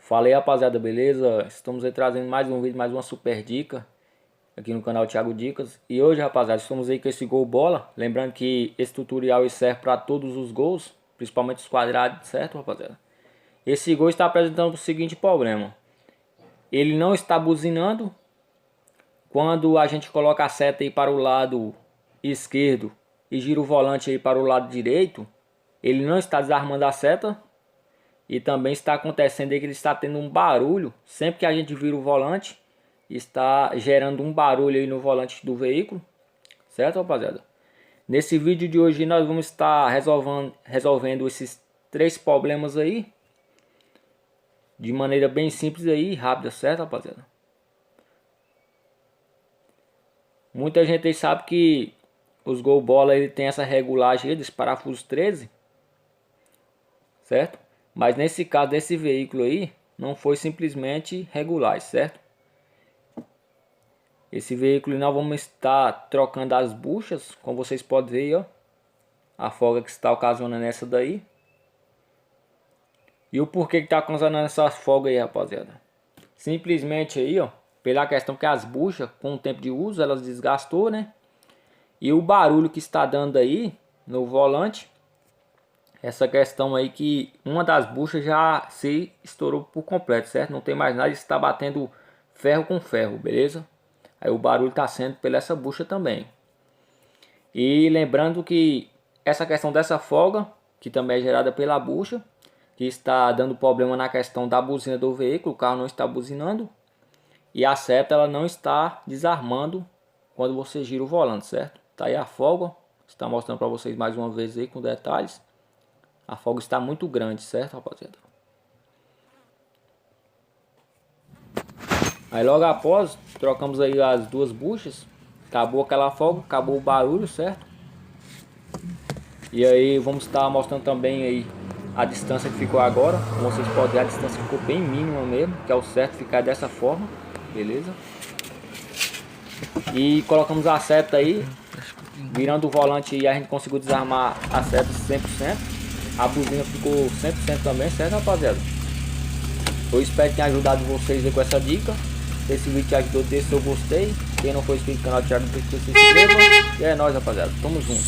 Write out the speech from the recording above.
Fala aí, rapaziada, beleza? Estamos aí trazendo mais um vídeo, mais uma super dica aqui no canal Thiago Dicas. E hoje, rapaziada, estamos aí com esse gol bola. Lembrando que esse tutorial serve para todos os gols, principalmente os quadrados, certo, rapaziada? Esse gol está apresentando o seguinte problema: ele não está buzinando. Quando a gente coloca a seta aí para o lado esquerdo e gira o volante aí para o lado direito, ele não está desarmando a seta. E também está acontecendo aí que ele está tendo um barulho. Sempre que a gente vira o volante, está gerando um barulho aí no volante do veículo. Certo, rapaziada? Nesse vídeo de hoje nós vamos estar resolvendo esses três problemas aí de maneira bem simples aí e rápida, certo, rapaziada? Muita gente aí sabe que os gol bola ele tem essa regulagem aí, desse parafuso 13, certo? Mas nesse caso desse veículo aí, não foi simplesmente regular, certo? Esse veículo nós vamos estar trocando as buchas, como vocês podem ver aí, ó. A folga que está ocasionando essa daí. E o porquê que está ocasionando essa folga aí, rapaziada? Simplesmente aí, ó, pela questão que as buchas, com o tempo de uso, elas desgastou, né? E o barulho que está dando aí no volante, essa questão aí que uma das buchas já se estourou por completo, certo? Não tem mais nada, está batendo ferro com ferro, beleza? Aí o barulho está sendo pela essa bucha também. E lembrando que essa questão dessa folga, que também é gerada pela bucha, que está dando problema na questão da buzina do veículo, o carro não está buzinando. E a seta ela não está desarmando quando você gira o volante, certo? Tá aí a folga, está mostrando para vocês mais uma vez aí com detalhes. A folga está muito grande, certo, rapaziada? Aí logo após, trocamos aí as duas buchas. Acabou aquela folga, acabou o barulho, certo? E aí vamos estar mostrando também aí a distância que ficou agora. Como vocês podem ver, a distância ficou bem mínima mesmo, que é o certo ficar dessa forma, beleza? E colocamos a seta aí, virando o volante e a gente conseguiu desarmar a seta 100%. A buzina ficou 100% também, certo, rapaziada? Eu espero que tenha ajudado vocês aí com essa dica. Se esse vídeo te ajudou, deixa seu gostei. Quem não for inscrito no canal Thiago, se inscreva. E é nóis, rapaziada. Tamo junto.